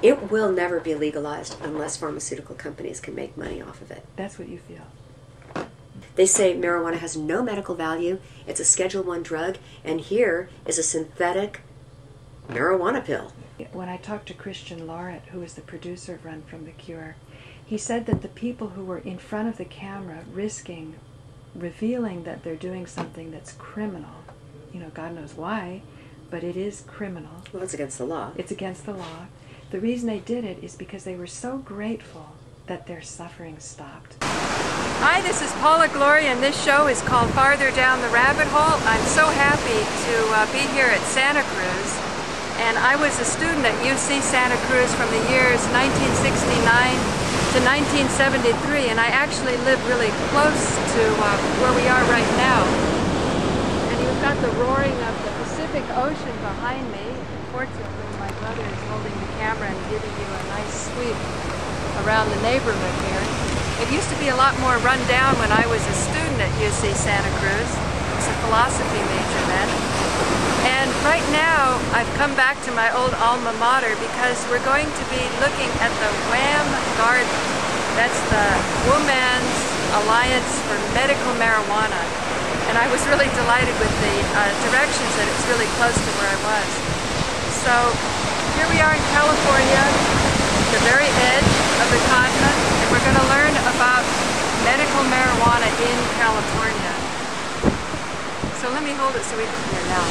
It will never be legalized unless pharmaceutical companies can make money off of it. That's what you feel. They say marijuana has no medical value, it's a Schedule I drug, and here is a synthetic marijuana pill. When I talked to Christian Lauret, who was the producer of Run From the Cure, he said that the people who were in front of the camera risking revealing that they're doing something that's criminal, you know, God knows why, but it is criminal. Well, it's against the law. It's against the law. The reason they did it is because they were so grateful that their suffering stopped. Hi, this is Paula, Gloria, and this show is called Farther Down the Rabbit Hole. I'm so happy to be here at Santa Cruz, and I was a student at UC Santa Cruz from the years 1969 to 1973, and I actually live really close to where we are right now. And you've got the roaring of the Pacific Ocean behind me. Fortunately, my brother is holding the camera and giving you a nice sweep around the neighborhood here. It used to be a lot more run down when I was a student at UC Santa Cruz. I was a philosophy major then. And right now, I've come back to my old alma mater because we're going to be looking at the WAMM garden. That's the Women's Alliance for Medical Marijuana. And I was really delighted with the directions that it's really close to where I was. So here we are in California, the very edge of the continent, and we're going to learn about medical marijuana in California. So let me hold it so we can hear now.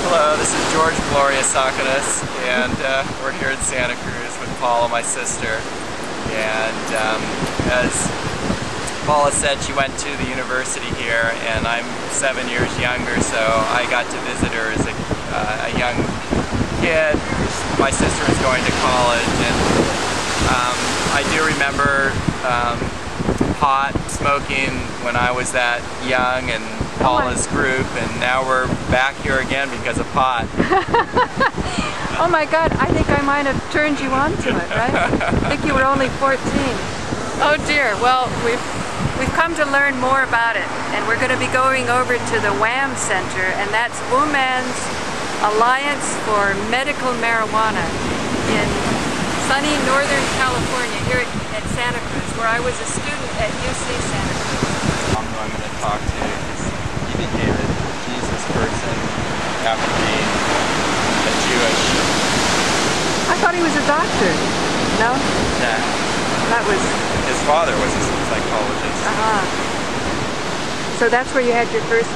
Hello, this is George Gloria Sakanis, and we're here in Santa Cruz with Paula, my sister. And as Paula said, she went to the university here, and I'm 7 years younger, so I got to visit her as a young kid. My sister was going to college, and I do remember pot smoking when I was that young, and Paula's group, and now we're back here again because of pot. Oh my God, I think I might have turned you on to it, right? I think you were only 14. Oh dear, well, we've come to learn more about it, and we're going to be going over to the WAMM Center, and that's Women's Alliance for Medical Marijuana in sunny Northern California, here at Santa Cruz, where I was a student at UC Santa Cruz. I'm going to talk to because he became a Jesus person after being a Jewish. I thought he was a doctor. No? Nah. That was... His father was a psychologist. So that's where you had your first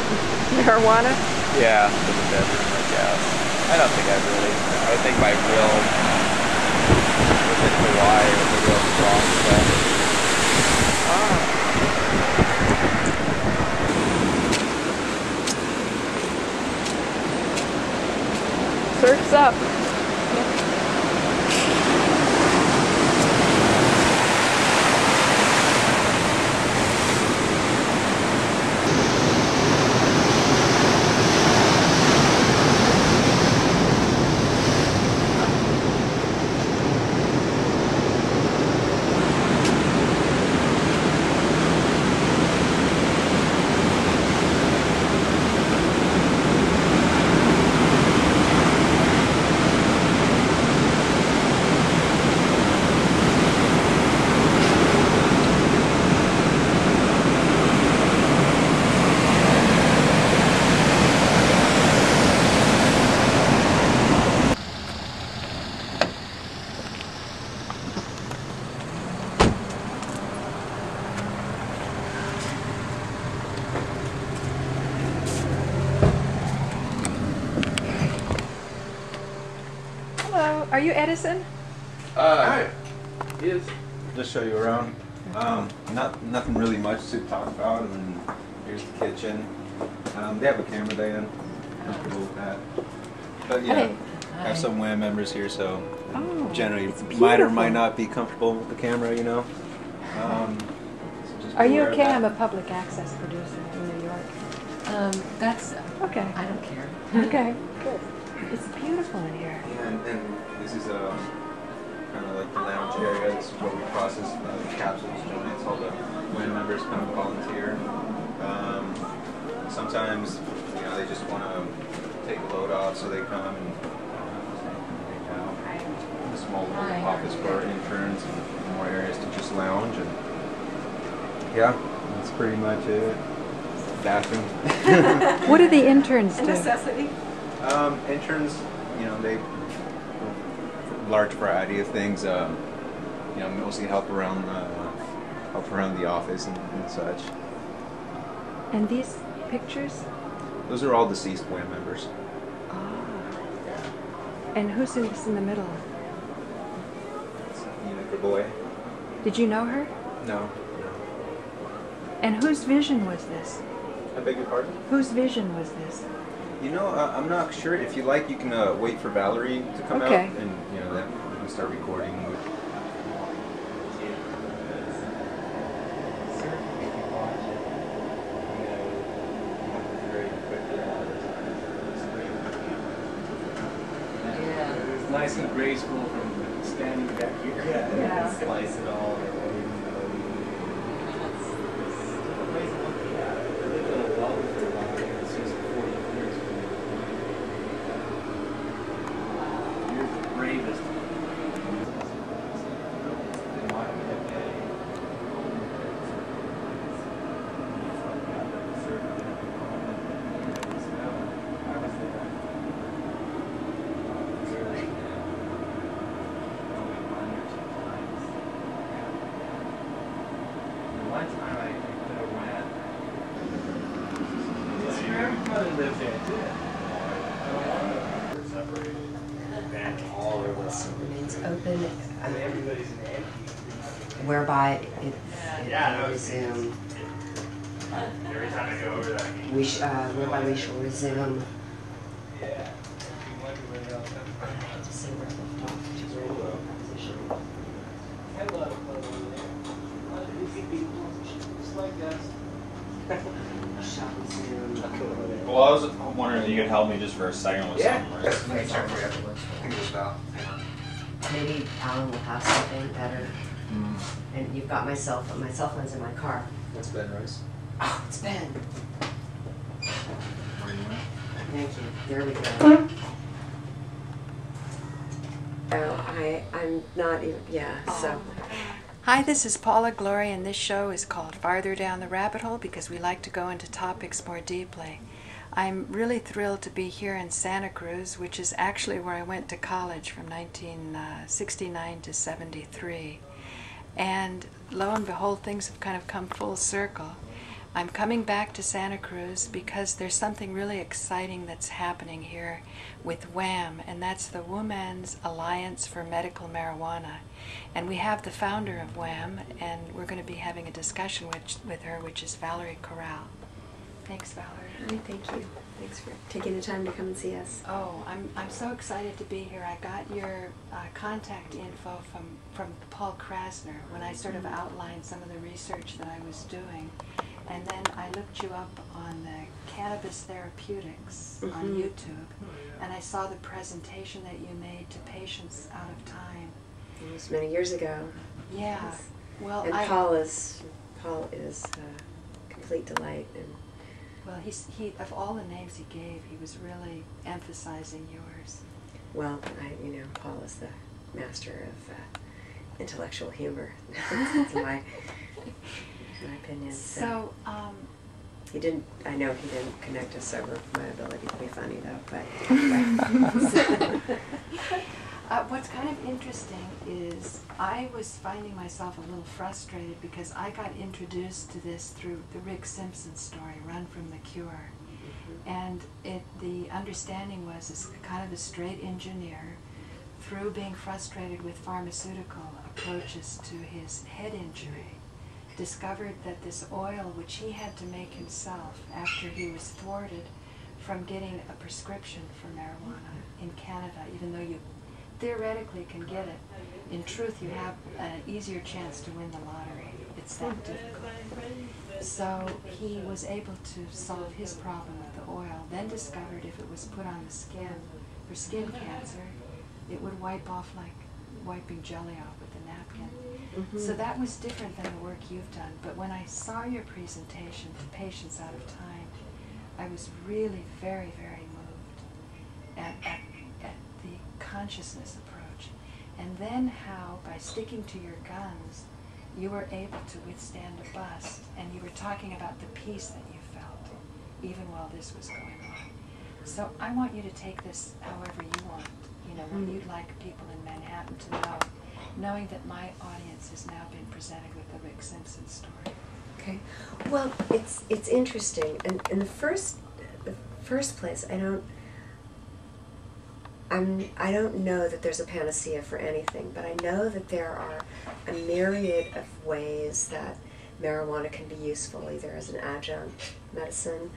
marijuana? Yeah, in the bedroom, I guess. I don't think I think my real was in Hawaii with the real strong stuff. Surf's up. Are you Edison? Hi. He is. Just show you around. Nothing really much to talk about. I mean, here's the kitchen. They have a camera there. Comfortable with that. But yeah, I have some WAMM members here, so generally might or might not be comfortable with the camera, you know. So are you okay? I'm a public access producer in New York. That's okay. I don't care. Okay, good. It's beautiful in here. Yeah, and this is kind of like the lounge area. This is where we process capsules, joints. All the WAMM members come and volunteer. Sometimes, you know, they just want to take a load off, so they come and this small little office for interns and more areas to just lounge. And yeah, that's pretty much it. Bathroom. What do the interns do? A necessity. Interns, they large variety of things. Mostly help around the office and such. And these pictures? Those are all deceased WAMM members. And who's in the middle? The boy. Did you know her? No. And whose vision was this? I beg your pardon? Whose vision was this? I'm not sure. If you like, you can wait for Valerie to come out, and then we can start recording. It's nice and graceful from standing back here. Yeah. Slice it all. One time I could have went. Your grandmother lived there too. Separated. And all over the Remains open, everybody's in empty. whereby it Yeah, resume. Every time I go over that. Whereby we shall resume. Yeah. To say where we left off, to where the position. Hello. Just like us. Shall resume. Well, I was wondering if you could help me just for a second with something. Right? Let me check for you afterwards. I think it's about. Maybe Alan will have something better. And you've got my cell phone. My cell phone's in my car. That's Ben Rice. Oh, it's Ben. Where you went? Thank you. There we go. Oh, I'm not even, so. Hi, this is Paula, Gloria, and this show is called Farther Down the Rabbit Hole because we like to go into topics more deeply. I'm really thrilled to be here in Santa Cruz, which is actually where I went to college from 1969 to 73. And lo and behold, things have kind of come full circle. I'm coming back to Santa Cruz because there's something really exciting that's happening here with WAMM, and that's the Women's Alliance for Medical Marijuana. And we have the founder of WAMM, and we're going to be having a discussion with her, which is Valerie Corral. Thanks, Valerie. Thank you. Thanks for taking the time to come and see us. Oh, I'm so excited to be here. I got your contact info from Paul Krasner when I sort of outlined some of the research that I was doing. And then I looked you up on the Cannabis Therapeutics on YouTube, and I saw the presentation that you made to patients out of time. It was many years ago. Yeah. Yes. Well, And Paul is a complete delight. And well, he of all the names he gave, he was really emphasizing yours. well, Paul is the master of intellectual humor. That's my opinion. So, I know he didn't connect us over my ability to be funny though, but what's kind of interesting is I was finding myself a little frustrated because I got introduced to this through the Rick Simpson story, Run from the Cure. And the understanding was this kind of a straight engineer, through being frustrated with pharmaceutical approaches to his head injury, discovered that this oil, which he had to make himself after he was thwarted from getting a prescription for marijuana in Canada, even though you theoretically can get it, in truth you have an easier chance to win the lottery. It's that difficult. So he was able to solve his problem with the oil, then discovered if it was put on the skin for skin cancer, it would wipe off like wiping jelly off with a napkin. So that was different than the work you've done. But when I saw your presentation to patients out of time, I was really very, very moved at the consciousness approach. and then how, by sticking to your guns, you were able to withstand a bust, and you were talking about the peace that you felt, even while this was going on. So I want you to take this however you want, you know, what you'd like people in Manhattan to know, knowing that my audience has now been presented with the Rick Simpson story. Okay. Well, it's interesting. And in the first place, I don't know that there's a panacea for anything, but I know that there are a myriad of ways that marijuana can be useful, either as an adjunct medicine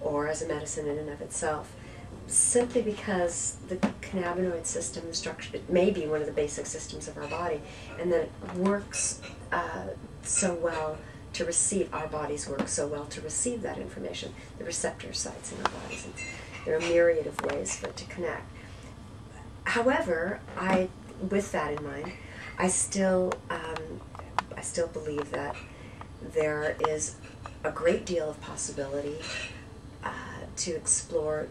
or as a medicine in and of itself, simply because the cannabinoid system, the structure, it may be one of the basic systems of our body, and that it works so well to receive, our bodies work so well to receive that information, the receptor sites in our bodies. And there are a myriad of ways for it to connect. However, with that in mind, I still believe that there is a great deal of possibility to explore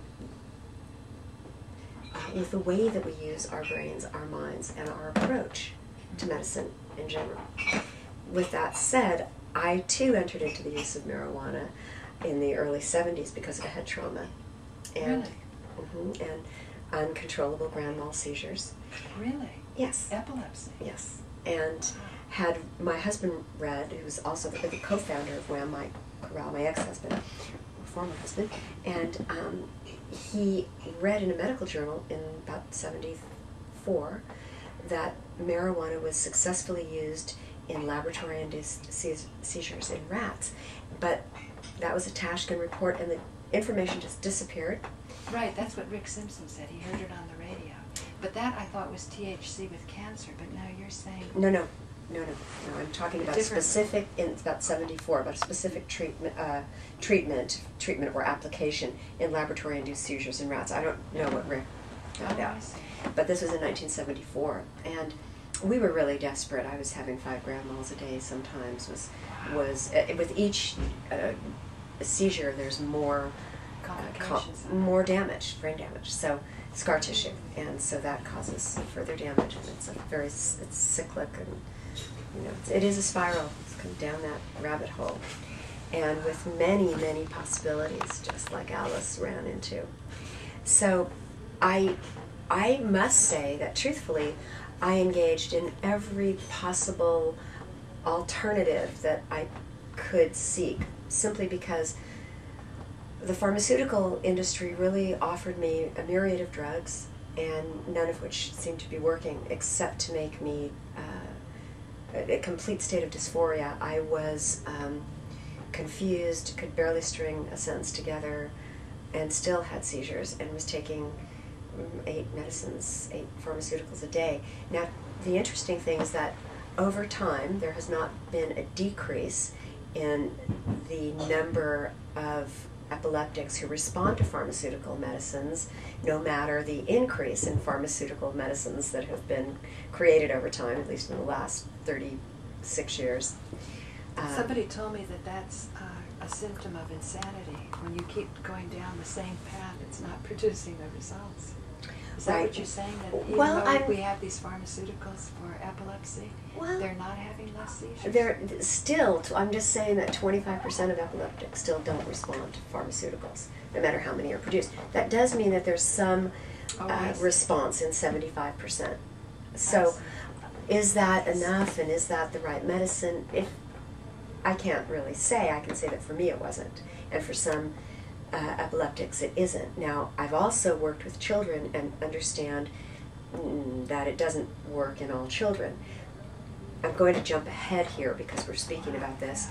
with the way that we use our brains, our minds, and our approach to medicine in general. With that said, I too entered into the use of marijuana in the early 70s because of a head trauma. And, Really? And uncontrollable grand mal seizures. Really? Yes. Epilepsy? Yes. And had my husband read, who was also the co-founder of WAMM, Corral, my ex-husband, former husband, and he read in a medical journal in about 74 that marijuana was successfully used in laboratory-induced seizures in rats. But that was a Tashkin report, and the information just disappeared. Right, that's what Rick Simpson said. He heard it on the radio. But that I thought was THC with cancer, but now you're saying... No, I'm talking about specific, in about 74, about a specific treatment or application in laboratory-induced seizures in rats. I don't know what Rick found out. But this was in 1974, and we were really desperate. I was having 5 grand mals a day sometimes. With each seizure, there's more more damage, brain damage, so scar tissue, and so that causes further damage, and it's cyclic, and it is a spiral. It's come down that rabbit hole, and with many, many possibilities, just like Alice ran into. So I must say that truthfully, I engaged in every possible alternative that I could seek, simply because the pharmaceutical industry really offered me a myriad of drugs, and none of which seemed to be working, except to make me a complete state of dysphoria. I was confused, could barely string a sentence together, and still had seizures, and was taking 8 pharmaceuticals a day. Now, the interesting thing is that over time, there has not been a decrease in the number of epileptics who respond to pharmaceutical medicines, no matter the increase in pharmaceutical medicines that have been created over time, at least in the last 36 years. Somebody told me that that's a symptom of insanity. When you keep going down the same path, it's not producing the results. Is that what you're saying? That even though we have these pharmaceuticals for epilepsy, they're not having less seizures? They're still, I'm just saying that 25% of epileptics still don't respond to pharmaceuticals, no matter how many are produced. That does mean that there's some response in 75%. So is that enough, and is that the right medicine? I can't really say. I can say that for me it wasn't, and for some epileptics it isn't. Now, I've also worked with children and understand that it doesn't work in all children. I'm going to jump ahead here because we're speaking about this,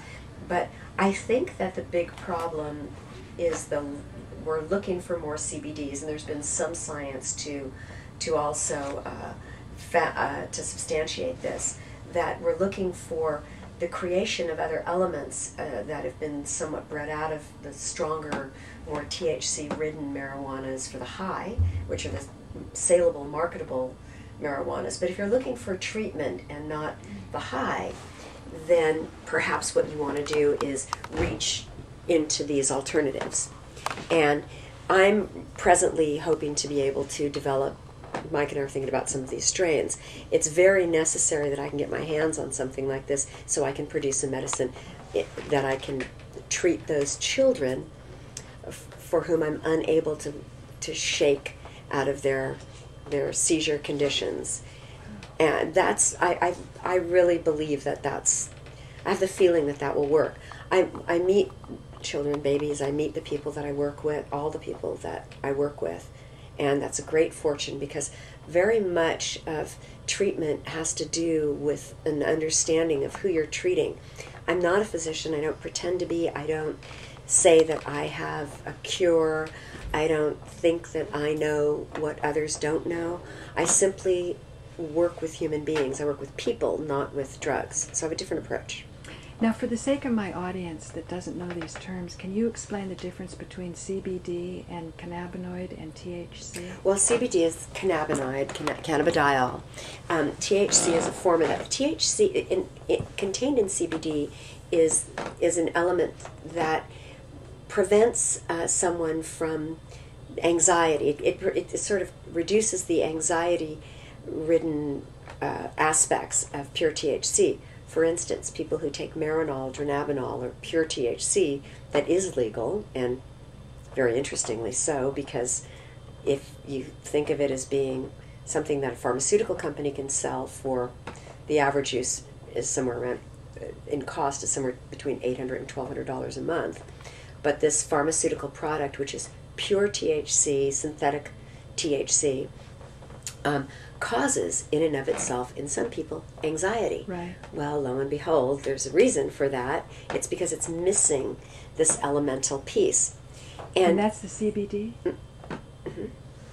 but I think that the big problem is we're looking for more CBDs, and there's been some science to also to substantiate this, that we're looking for the creation of other elements that have been somewhat bred out of the stronger, more THC-ridden marijuanas for the high, which are the saleable, marketable marijuanas. But if you're looking for treatment and not the high, then perhaps what you want to do is reach into these alternatives. And I'm presently hoping to be able to develop Mike and I are thinking about some of these strains, it's very necessary that I can get my hands on something like this so I can produce a medicine that I can treat those children for whom I'm unable to shake out of their seizure conditions. And that's, I really believe that's, I have the feeling that will work. I meet children, babies, I meet the people that I work with, all the people that I work with, and that's a great fortune because very much of treatment has to do with an understanding of who you're treating. I'm not a physician, I don't pretend to be, I don't say that I have a cure, I don't think that I know what others don't know. I simply work with human beings. I work with people, not with drugs. So I have a different approach. Now, for the sake of my audience that doesn't know these terms, can you explain the difference between CBD and cannabinoid and THC? Well, CBD is cannabinoid, cannabidiol. THC is a form of that. THC, contained in CBD, is an element that prevents someone from anxiety. It sort of reduces the anxiety-ridden aspects of pure THC. For instance, people who take Marinol, Dronabinol, or pure THC, that is legal, and very interestingly so, because if you think of it as being something that a pharmaceutical company can sell for, the average use is somewhere around, in cost is somewhere between $800 and $1,200 a month. But this pharmaceutical product, which is pure THC, synthetic THC, causes in and of itself, in some people, anxiety. Right. Well, lo and behold, there's a reason for that. It's because it's missing this elemental piece. And that's the CBD? Mm-hmm.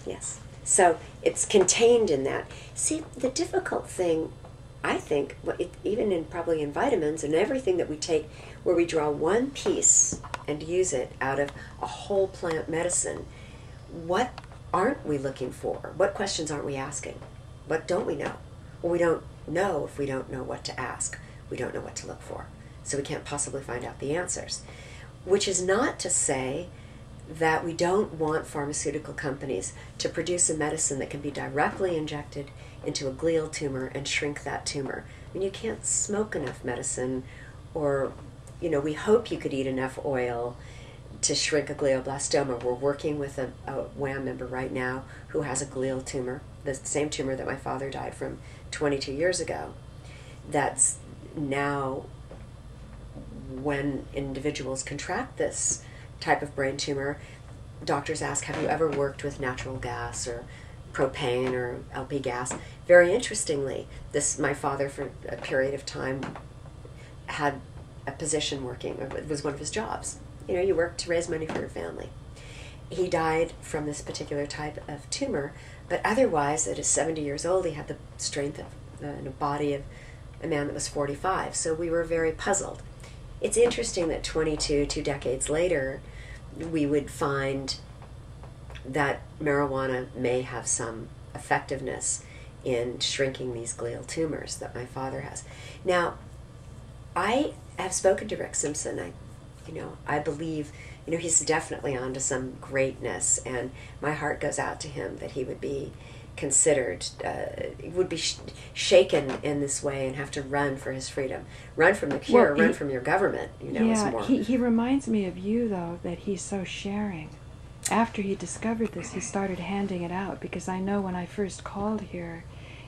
Yes. So it's contained in that. See, the difficult thing, I think, even probably in vitamins and everything that we take, where we draw one piece and use it out of a whole plant medicine, what aren't we looking for? What questions aren't we asking? What don't we know? Well, we don't know if we don't know what to ask. We don't know what to look for. So we can't possibly find out the answers. Which is not to say that we don't want pharmaceutical companies to produce a medicine that can be directly injected into a glial tumor and shrink that tumor. I mean, you can't smoke enough medicine, or, we hope you could eat enough oil to shrink a glioblastoma. We're working with a WAMM member right now who has a glial tumor, the same tumor that my father died from 22 years ago. That's now, when individuals contract this type of brain tumor, doctors ask, have you ever worked with natural gas or propane or LP gas? Very interestingly, my father for a period of time had a position working, it was one of his jobs. You work to raise money for your family. He died from this particular type of tumor, but otherwise, at his 70 years old, he had the strength of the body of a man that was 45. So we were very puzzled. It's interesting that 2 decades later, we would find that marijuana may have some effectiveness in shrinking these glial tumors that my father has. Now, I have spoken to Rick Simpson. I believe, he's definitely onto some greatness, and my heart goes out to him that he would be considered, would be shaken in this way and have to run for his freedom. Run from the cure, run from your government, is more. He reminds me of you, though, that he's so sharing. After he discovered this, he started handing it out, because I know when I first called here,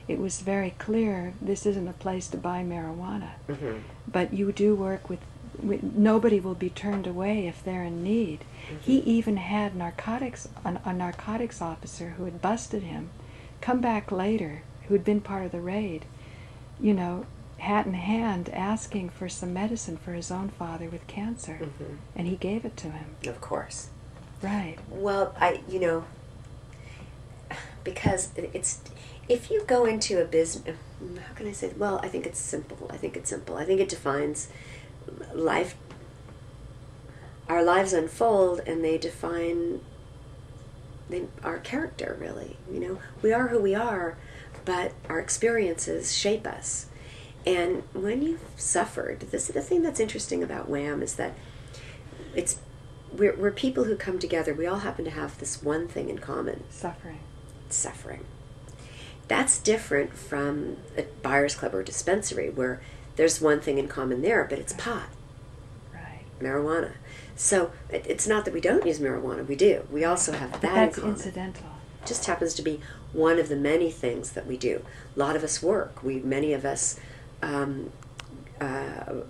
it was very clear this isn't a place to buy marijuana. Mm-hmm. But you do work with nobody will be turned away if they're in need. Mm-hmm. He even had a narcotics officer who had busted him come back later, who had been part of the raid, hat in hand, asking for some medicine for his own father with cancer. Mm-hmm. And he gave it to him. Of course. Right. Well, because if you go into a business, how can I say, well, I think it's simple. I think it defines life. Our lives unfold, and they define our character, really. We are who we are, but our experiences shape us. And when you've suffered, the thing that's interesting about WAMM is that we're people who come together. We all happen to have this one thing in common. Suffering. That's different from a buyer's club or a dispensary where there's one thing in common there, but it's pot, marijuana. So it's not that we don't use marijuana, we do. We also have that That's in common. incidental. It just happens to be one of the many things that we do. A lot of us work. Many of us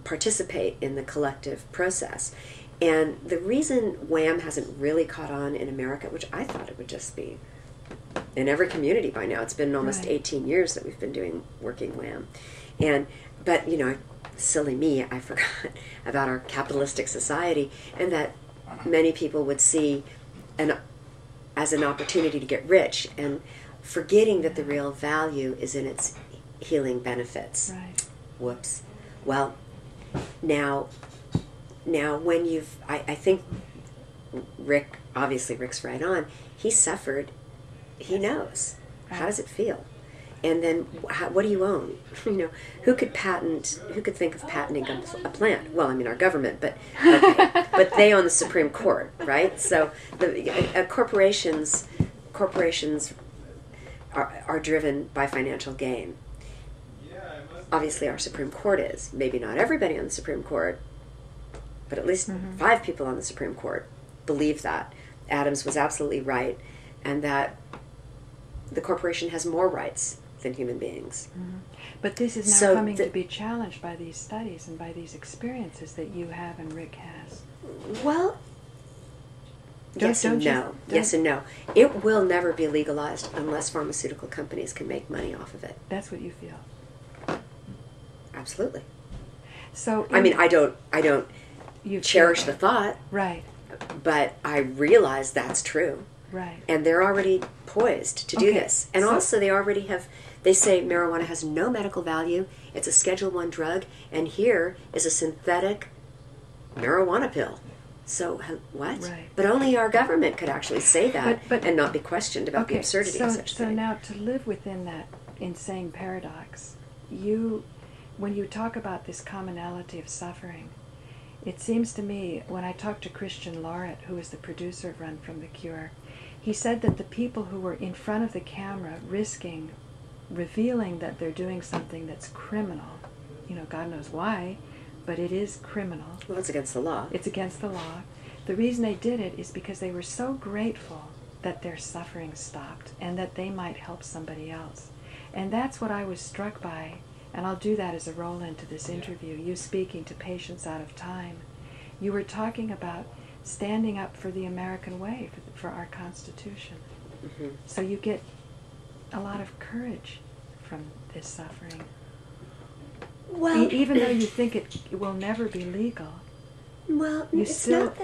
participate in the collective process. And the reason WAMM hasn't really caught on in America, which I thought it would just be in every community by now. It's been almost 18 years that we've been working WAMM. But, you know, silly me, I forgot about our capitalistic society, and that many people would see as an opportunity to get rich, and forgetting that the real value is in its healing benefits. Right. Whoops. Well, now when I think Rick's right on. He suffered. He knows. How does it feel? And then, what do you own? You know, who could think of patenting a plant? Well, I mean, our government, but okay. But they own the Supreme Court, right? So corporations are driven by financial gain. Obviously, our Supreme Court is. Maybe not everybody on the Supreme Court, but at least 5 people on the Supreme Court believe that. Adams was absolutely right, and that the corporation has more rights than human beings. But this is now coming to be challenged by these studies and by these experiences that you have and Rick has. Well, yes and no. Yes and no. It will never be legalized unless pharmaceutical companies can make money off of it. That's what you feel. Absolutely. So I mean, I don't cherish the thought. Right. But I realize that's true. Right. And they're already poised to do this. And also they say marijuana has no medical value. It's a Schedule I drug. And here is a synthetic marijuana pill. So what? Right. But only our government could actually say that and not be questioned about the absurdity of such thing. So now to live within that insane paradox, when you talk about this commonality of suffering, it seems to me, when I talked to Christian Lauret, who is the producer of Run From the Cure, he said that the people who were in front of the camera revealing that they're doing something that's criminal, you know, God knows why, but it is criminal. Well, it's against the law. It's against the law. The reason they did it is because they were so grateful that their suffering stopped and that they might help somebody else. And that's what I was struck by. And I'll do that as a roll into this interview. You speaking to Patients Out of Time. You were talking about standing up for the American way, for our Constitution. So you get a lot of courage from this suffering. Well, even though you think it will never be legal. Well, it's not,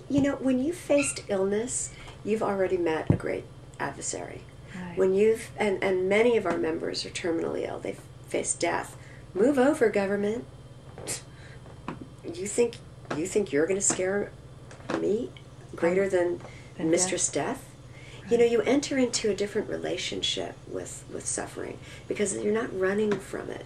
you know, when you've faced illness, you've already met a great adversary. Right. When and many of our members are terminally ill, they've faced death. Move over, government. You think you're going to scare me greater than Mistress Death? Right. You know, you enter into a different relationship with suffering because you're not running from it.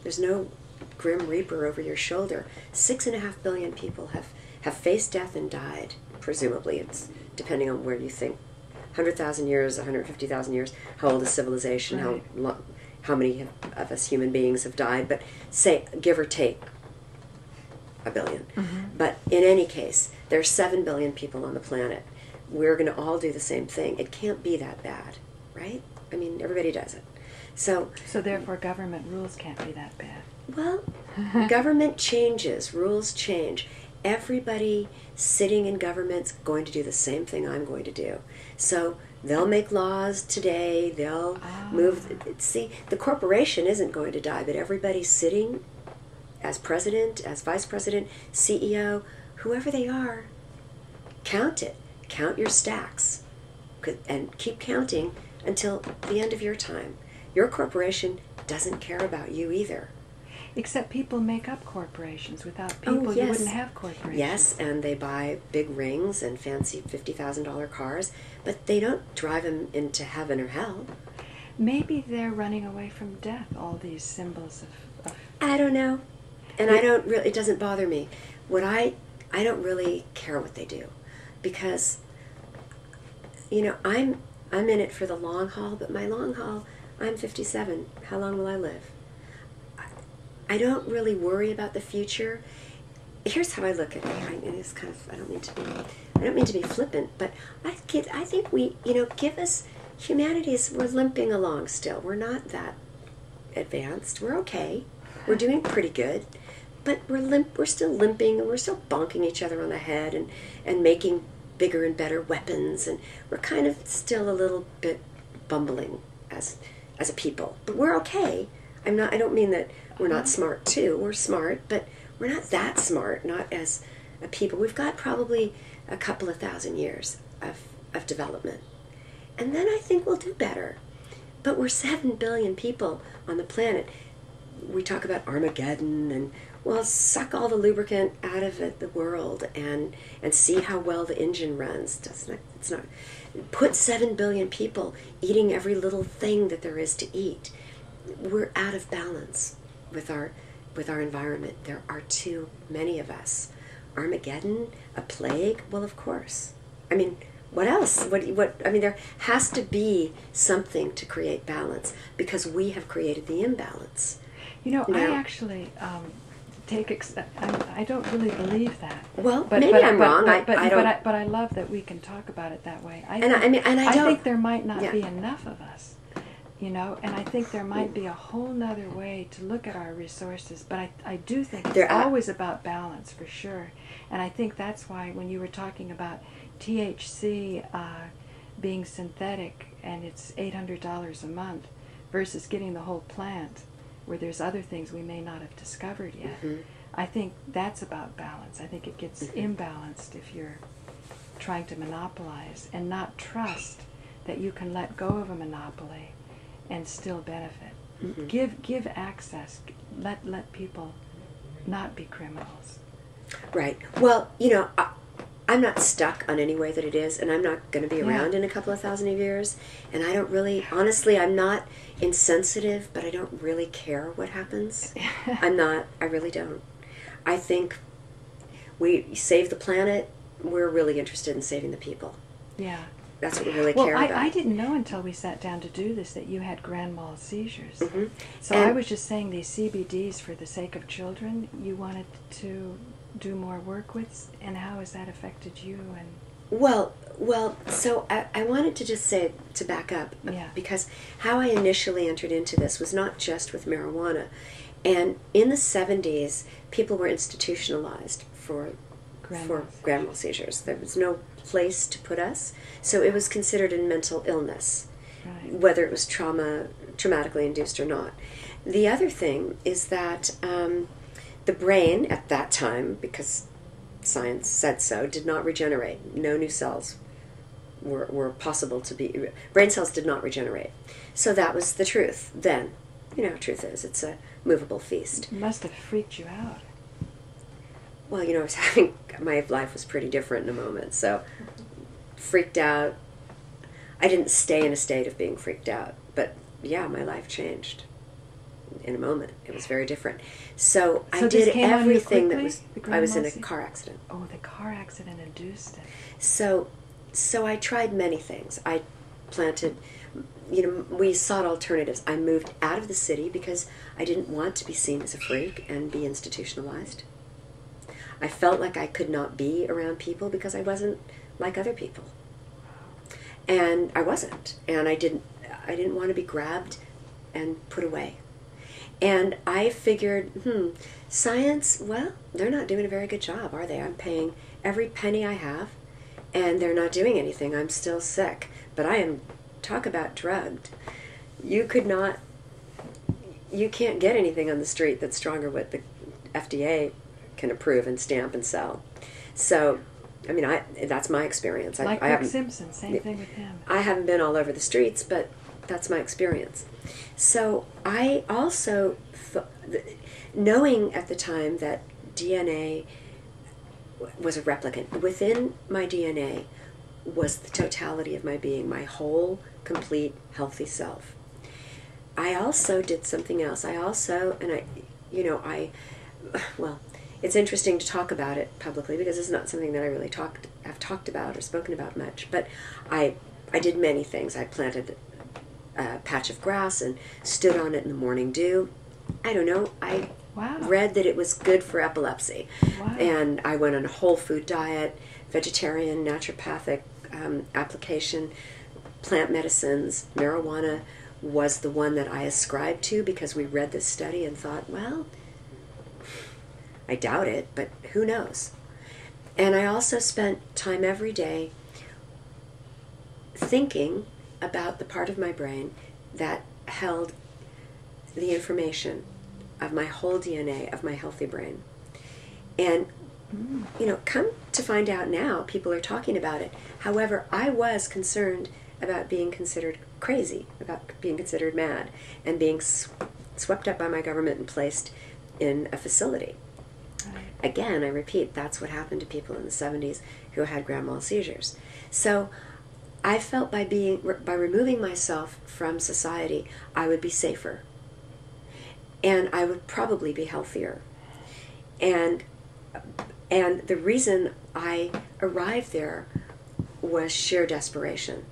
There's no Grim Reaper over your shoulder. 6.5 billion people have faced death and died, presumably. It's depending on where you think. 100,000 years, 150,000 years. How old is civilization? Right. How many of us human beings have died? But say, give or take, 1 billion. But in any case, there are 7 billion people on the planet. We're going to all do the same thing. It can't be that bad, right? I mean, everybody does it. So therefore government rules can't be that bad. Well, government changes, rules change. Everybody sitting in government's going to do the same thing I'm going to do. So they'll make laws today, they'll move. See, the corporation isn't going to die, but everybody sitting as president, as vice president, CEO, whoever they are, count it. Count your stacks and keep counting until the end of your time. Your corporation doesn't care about you either. Except people make up corporations. Without people, you wouldn't have corporations. Yes, and they buy big rings and fancy $50,000 cars, but they don't drive them into heaven or hell. Maybe they're running away from death, all these symbols of... I don't know. And I don't really, it doesn't bother me. I don't really care what they do. Because, you know, I'm in it for the long haul, but my long haul, I'm 57. How long will I live? I don't really worry about the future. Here's how I look at it. It's kind of, I don't mean to be flippant, but I think we, give us, we're limping along still. We're not that advanced. We're okay. We're doing pretty good, but we're still limping, and we're still bonking each other on the head and making bigger and better weapons, and we're kind of still a little bit bumbling as a people. But we're okay. I don't mean that we're not smart too. We're smart, but we're not that smart, not as a people. We've got probably a couple of thousand years of development. And then I think we'll do better. But we're 7 billion people on the planet. We talk about Armageddon and, well, suck all the lubricant out of the world and see how well the engine runs. It's not. Put 7 billion people eating every little thing that there is to eat. We're out of balance with our environment. There are too many of us. Armageddon, a plague? Well, of course. I mean, what else? I mean, there has to be something to create balance because we have created the imbalance. I actually I don't really believe that. Well, maybe I'm wrong. But I love that we can talk about it that way. I think there might not be enough of us. And I think there might be a whole nother way to look at our resources, but I do think it's always about balance, for sure. And I think that's why when you were talking about THC being synthetic and it's $800 a month versus getting the whole plant where there's other things we may not have discovered yet, I think that's about balance. I think it gets imbalanced if you're trying to monopolize and not trust that you can let go of a monopoly and still benefit. Give access. Let people not be criminals. Right. Well, I'm not stuck on any way that it is, and I'm not going to be around in a couple of thousand years. And I don't really, honestly, I'm not insensitive, but I don't really care what happens. I really don't. I think we save the planet. We're really interested in saving the people. Yeah. That's what we really care about. I didn't know until we sat down to do this that you had grand mal seizures. So I was just saying these CBDs for the sake of children, you wanted to do more work with, and how has that affected you? And Well, so I wanted to just say, to back up, because how I initially entered into this was not just with marijuana. And in the 70s, people were institutionalized for grand mal seizures. There was no place to put us, so it was considered a mental illness, whether it was traumatically induced or not. The other thing is that the brain at that time, because science said so, did not regenerate. No new cells were possible to be. Brain cells did not regenerate. So that was the truth then. Truth is, it's a movable feast. It must have freaked you out. Well, my life was pretty different in a moment, so freaked out. I didn't stay in a state of being freaked out, but yeah, my life changed in a moment. It was very different. So I did everything that was. I was in a car accident. Oh, the car accident induced it. So I tried many things. I planted. We sought alternatives. I moved out of the city because I didn't want to be seen as a freak and be institutionalized. I felt like I could not be around people because I wasn't like other people. And I wasn't. And I didn't want to be grabbed and put away. And I figured, science, well, they're not doing a very good job, are they? I'm paying every penny I have, and they're not doing anything. I'm still sick. But I am, talk about drugged. You can't get anything on the street that's stronger what the FDA can approve and stamp and sell. So, that's my experience. Like Rick Simpson, same thing with him. I haven't been all over the streets, but that's my experience. So I also, knowing at the time that DNA was a replicant, within my DNA was the totality of my being, my whole, complete, healthy self. I also did something else. It's interesting to talk about it publicly because it's not something that I really have talked about or spoken about much, but I I did many things. I planted a patch of grass and stood on it in the morning dew. I don't know. I read that it was good for epilepsy. Wow. And I went on a whole food diet, vegetarian, naturopathic application, plant medicines. Marijuana was the one that I ascribed to because we read this study and thought, well, I doubt it, but who knows? And I also spent time every day thinking about the part of my brain that held the information of my whole DNA of my healthy brain. And, you know, come to find out now, people are talking about it. However, I was concerned about being considered crazy, about being considered mad, and being swept up by my government and placed in a facility. Again, I repeat, that's what happened to people in the 70s who had grand mal seizures. So I felt by removing myself from society, I would be safer. And I would probably be healthier. And the reason I arrived there was sheer desperation.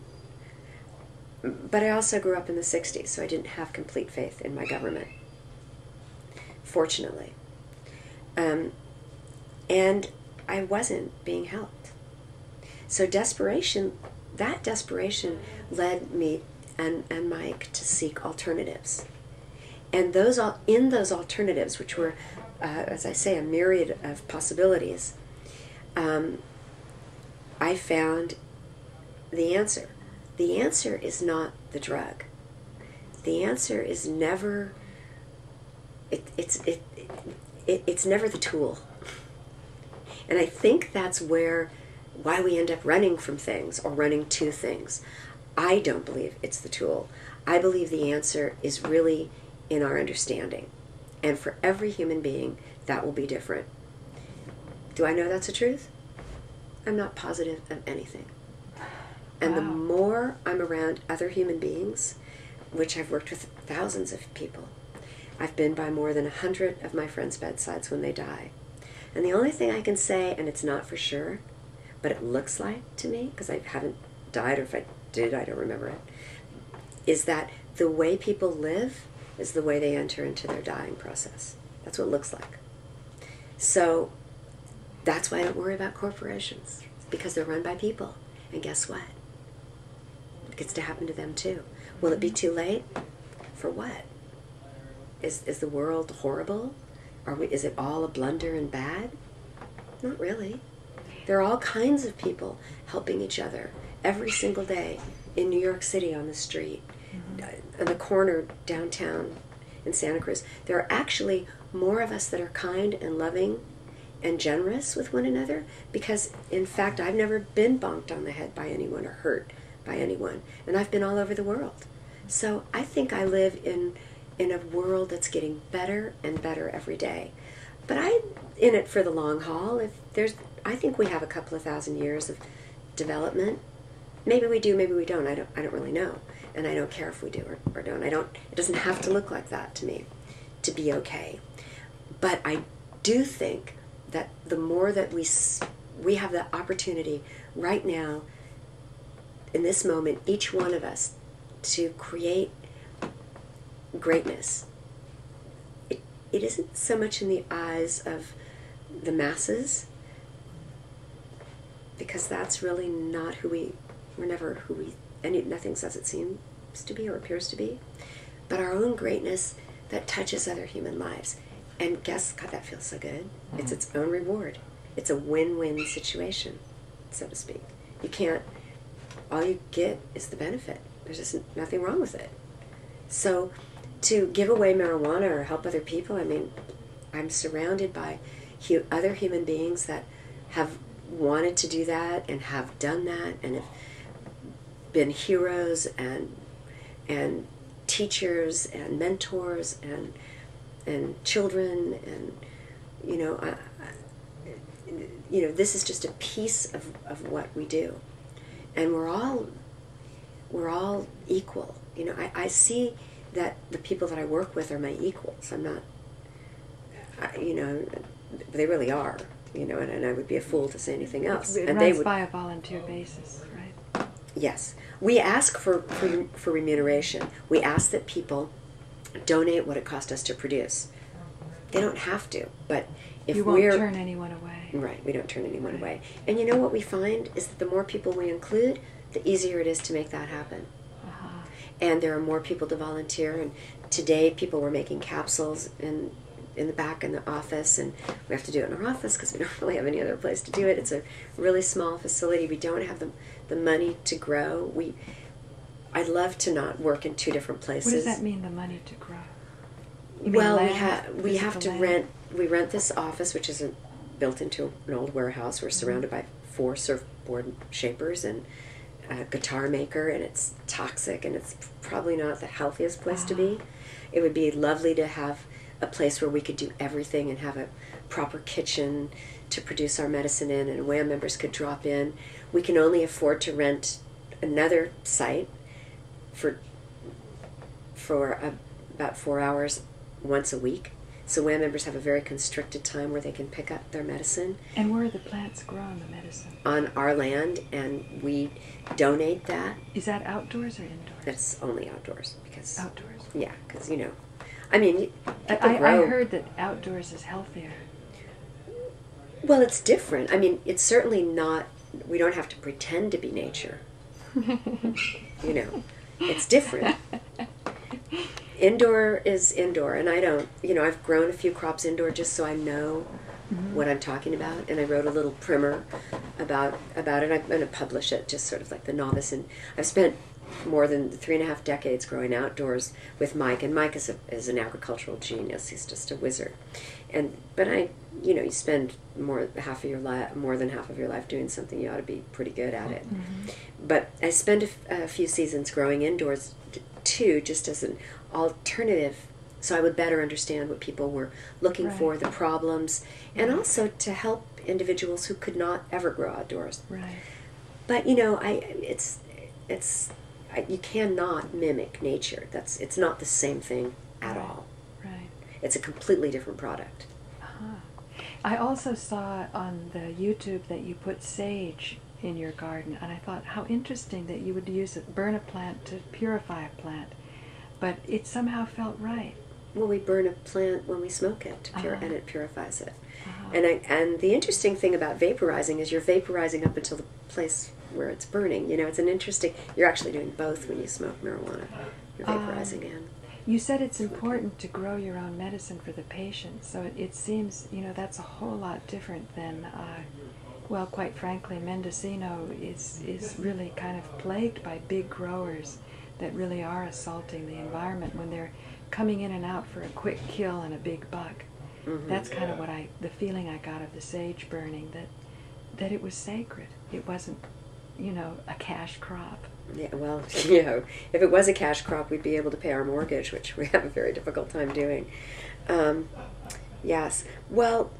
But I also grew up in the 60s, so I didn't have complete faith in my government, fortunately. And I wasn't being helped. So desperation, that desperation led me and Mike to seek alternatives. And in those alternatives, which were, as I say, a myriad of possibilities, I found the answer. The answer is not the drug. The answer is never, it's never the tool. And I think that's why we end up running from things or running to things. I don't believe it's the tool. I believe the answer is really in our understanding. And for every human being, that will be different. Do I know that's the truth? I'm not positive of anything. And the more I'm around other human beings, which I've worked with thousands of people, I've been by more than 100 of my friends' bedsides when they die. And the only thing I can say, and it's not for sure, but it looks like to me, because I haven't died, or if I did, I don't remember it, is that the way people live is the way they enter into their dying process. That's what it looks like. So that's why I don't worry about corporations, because they're run by people. And guess what? It gets to happen to them too. Will it be too late? For what? Is the world horrible? Is it all a blunder and bad? Not really. There are all kinds of people helping each other every single day in New York City on the street, on the corner downtown in Santa Cruz. There are actually more of us that are kind and loving and generous with one another because, in fact, I've never been bonked on the head by anyone or hurt by anyone, and I've been all over the world. So I think I live in a world that's getting better and better every day. But I'm in it for the long haul. I think we have a couple of thousand years of development. Maybe we do, maybe we don't. I don't really know. And I don't care if we do or don't. It doesn't have to look like that to me to be okay. But I do think that the more that we have the opportunity right now, in this moment, each one of us, to create greatness. It isn't so much in the eyes of the masses, because that's really not we're never who nothing's as it seems to be or appears to be, but our own greatness that touches other human lives. And God, that feels so good. It's its own reward. It's a win-win situation, so to speak. All you get is the benefit. There's just nothing wrong with it. So to give away marijuana or help other people, I mean, I'm surrounded by other human beings that have wanted to do that and have done that and have been heroes and teachers and mentors and children, and this is just a piece of what we do, and we're all equal. I see that the people that I work with are my equals. I'm not, they really are, and I would be a fool to say anything else. It and runs by a volunteer basis, right? Yes. We ask for remuneration. We ask that people donate what it cost us to produce. They don't have to, but if you won't turn anyone away. Right, we don't turn anyone away. And you know what we find is that the more people we include, the easier it is to make that happen. And there are more people to volunteer. And today, people were making capsules in the back in the office, and we have to do it in our office because we don't really have any other place to do it. It's a really small facility. We don't have the money to grow. I'd love to not work in two different places. What does that mean, the money to grow? Well, we have to rent. We rent this office, which is built into an old warehouse. We're surrounded by 4 surfboard shapers and a guitar maker, and it's toxic, and it's probably not the healthiest place to be. It would be lovely to have a place where we could do everything and have a proper kitchen to produce our medicine in, and WAMM members could drop in. We can only afford to rent another site for about 4 hours once a week. So WAMM members have a very constricted time where they can pick up their medicine. And where are the plants grown, the medicine? On our land, and we donate that. Is that outdoors or indoors? That's only outdoors. Because outdoors? Yeah, because, you know, I mean, I heard that outdoors is healthier. Well, it's different. I mean, it's certainly not, we don't have to pretend to be nature. You know, it's different. Indoor is indoor, and I don't, you know, I've grown a few crops indoor just so I know what I'm talking about, and I wrote a little primer about it. I'm going to publish it, just sort of like the novice, and I've spent more than 3.5 decades growing outdoors with Mike, and Mike is an agricultural genius. He's just a wizard. But you know, you spend more than half of your life doing something, you ought to be pretty good at it. But I spent a few seasons growing indoors too, just as an alternative, so I would better understand what people were looking for, the problems, and also to help individuals who could not ever grow outdoors. Right. But you know, you cannot mimic nature. It's not the same thing at all. Right. It's a completely different product. I also saw on the YouTube that you put sage in your garden, and I thought how interesting that you would burn a plant to purify a plant, but it somehow felt right. Well, we burn a plant when we smoke it, and it purifies it. And the interesting thing about vaporizing is you're vaporizing up until the place where it's burning. You know, you're actually doing both when you smoke marijuana. You're vaporizing in. You said it's important to grow your own medicine for the patient, so it seems, you know, that's a whole lot different than, well, quite frankly, Mendocino is really kind of plagued by big growers that really are assaulting the environment when they're coming in and out for a quick kill and a big buck. That's kind of the feeling I got of the sage burning, that it was sacred. It wasn't, you know, a cash crop. Yeah, well, you know, if it was a cash crop, we'd be able to pay our mortgage, which we have a very difficult time doing. Yes. Well,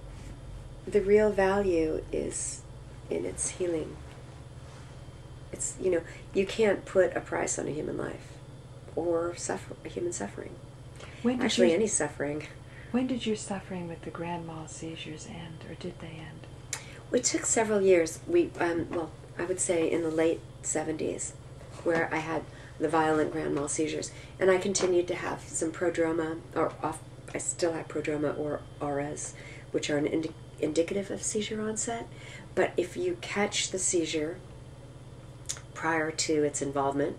the real value is in its healing. It's, you know, you can't put a price on a human life or human suffering. Actually, any suffering. When did your suffering with the grand mal seizures end, or did they end? It took several years. Well, I would say in the late 70s, where I had the violent grand mal seizures, and I continued to have some prodroma, I still have prodroma or auras, which are indicative of seizure onset. But if you catch the seizure prior to its involvement,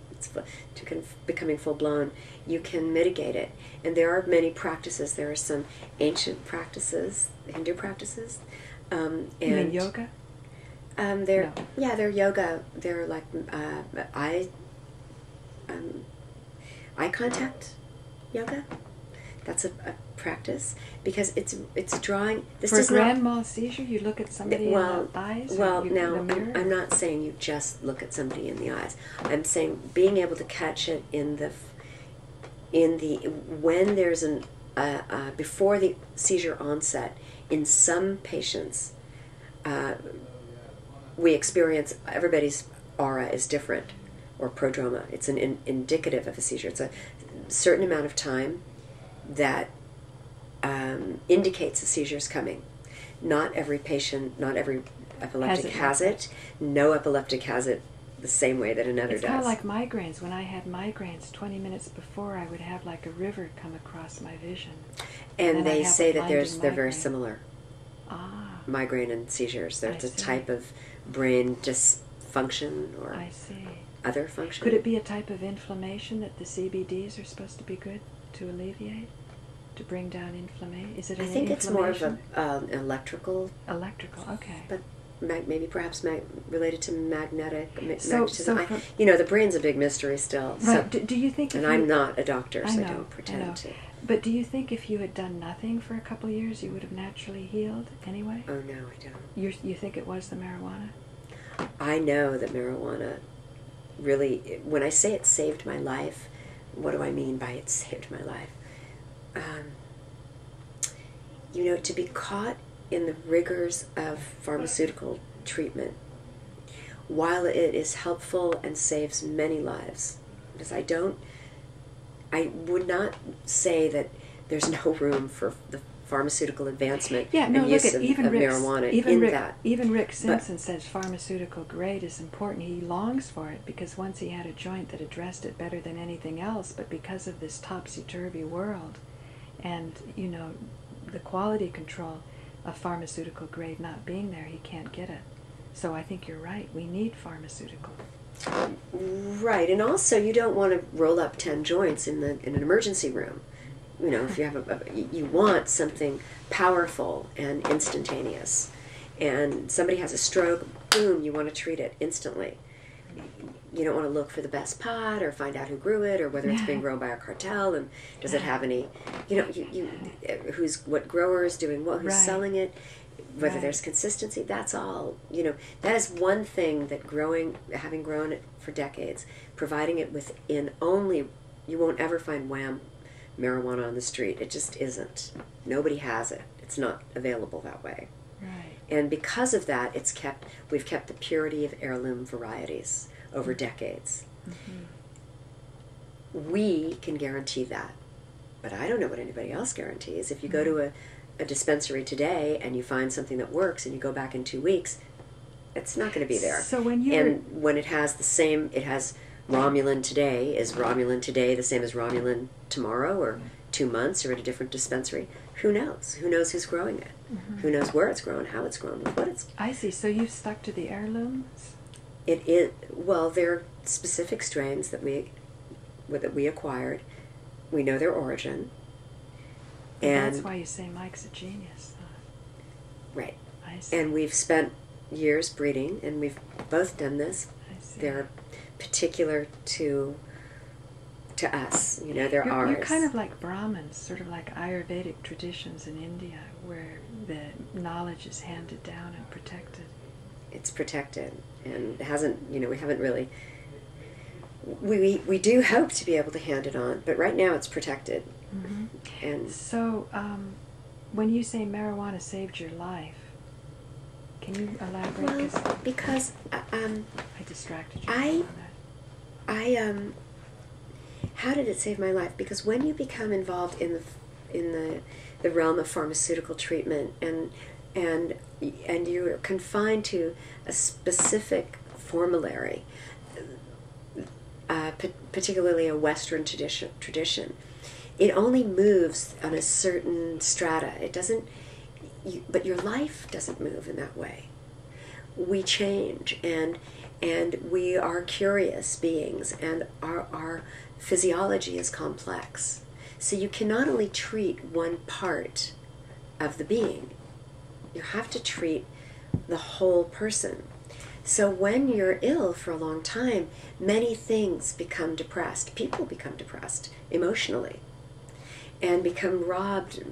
to becoming full-blown, you can mitigate it. And there are many practices. There are some ancient practices, Hindu practices. You mean yoga? They're yoga. They're like eye contact yoga. That's a practice because it's drawing. For a grand mal seizure, you look at somebody in the eyes. Well, now I'm not saying you just look at somebody in the eyes. I'm saying being able to catch it when there's before the seizure onset. In some patients, we experience everybody's aura is different, or prodroma. It's an indicative of a seizure. It's a certain amount of time that indicates a seizure is coming. Not every patient, not every epileptic has it. No epileptic has it the same way that another It's does. kind of like migraines. When I had migraines, 20 minutes before, I would have like a river come across my vision. And then I they have say a that blinding they're very migraine. similar. Ah, Migraine and seizures. There's I a see. type of brain dysfunction or I see. other function. Could it be a type of inflammation that the CBDs are supposed to be good to alleviate, to bring down inflammation? Is it I an think it's more of inflammation? an electrical, Electrical, okay. but maybe perhaps related to magnetic. So magnetism. from- You know, the brain's a big mystery still. Right. So, Do you think? and if you, I'm not a doctor, so I know, don't pretend I know. to. But do you think if you had done nothing for a couple of years, you would have naturally healed anyway? Oh no, I don't. You think it was the marijuana? I know that marijuana really, when I say it saved my life, what do I mean by it saved my life? You know, to be caught in the rigors of pharmaceutical treatment, while it is helpful and saves many lives, because I would not say that there's no room for the pharmaceutical advancement and use of marijuana Even Rick Simpson says pharmaceutical grade is important. He longs for it because once he had a joint that addressed it better than anything else, but because of this topsy-turvy world and, you know, the quality control of pharmaceutical grade not being there, he can't get it. So I think you're right. We need pharmaceutical. Right, and also you don't want to roll up 10 joints in an emergency room. You know, if you have you want something powerful and instantaneous. And somebody has a stroke, boom, you want to treat it instantly. You don't want to look for the best pot or find out who grew it or whether it's being grown by a cartel and does it have any, you know, what grower is doing what, who's selling it, whether there's consistency. That's all, you know, that is one thing that having grown it for decades, providing it within only, you won't ever find WAMM marijuana on the street. It just isn't. Nobody has it. It's not available that way. Right. And because of that, we've kept the purity of heirloom varieties over decades. Mm-hmm. We can guarantee that, but I don't know what anybody else guarantees. If you go to a dispensary today and you find something that works and you go back in 2 weeks, it's not going to be there. So when it has the same, it has Romulan today, is Romulan today the same as Romulan tomorrow or 2 months or at a different dispensary? Who knows? Who knows who's growing it? Mm-hmm. Who knows where it's grown, how it's grown, what it's... I see. So you've stuck to the heirlooms? Well, there are specific strains that we acquired. We know their origin. And that's why you say Mike's a genius. Right. I see. And we've spent years breeding, and we've both done this. I see. They're particular to us. You know, they're ours. You're kind of like Brahmins, sort of like Ayurvedic traditions in India, where the knowledge is handed down and protected. It's protected, and it hasn't, you know, we haven't really, we do hope to be able to hand it on, but right now it's protected. Mm-hmm. And so, when you say marijuana saved your life, can you elaborate? Well, because I distracted you on that. How did it save my life? Because when you become involved in the realm of pharmaceutical treatment and you're confined to a specific formulary, particularly a Western tradition, it only moves on a certain strata. It doesn't, but your life doesn't move in that way. We change, and we are curious beings, and our physiology is complex. So you can not only treat one part of the being, you have to treat the whole person. So when you're ill for a long time, many things become depressed. People become depressed emotionally and become robbed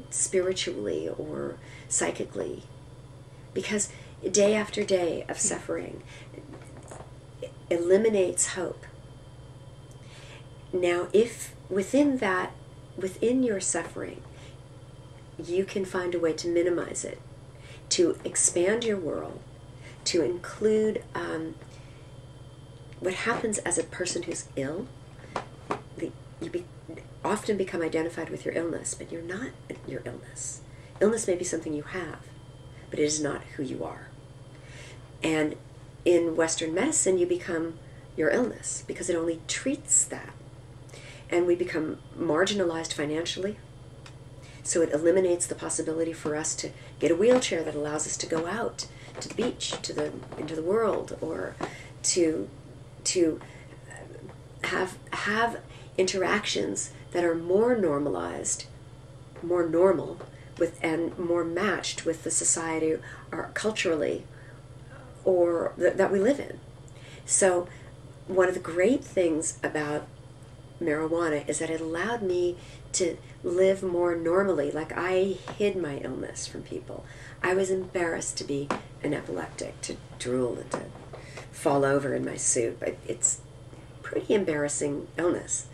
spiritually or psychically, because day after day of suffering eliminates hope. Now, if within your suffering, you can find a way to minimize it, to expand your world, to include what happens as a person who's ill. You often become identified with your illness, but you're not your illness. Illness may be something you have, but it is not who you are. And in Western medicine, you become your illness because it only treats that. And we become marginalized financially. So it eliminates the possibility for us to get a wheelchair that allows us to go out to the beach, into the world, or to have interactions that are more normalized, more normal, and more matched with the society or culturally or that we live in. So one of the great things about marijuana is that it allowed me to live more normally. Like, I hid my illness from people. I was embarrassed to be an epileptic, to drool and to fall over in my soup. It's pretty embarrassing illness.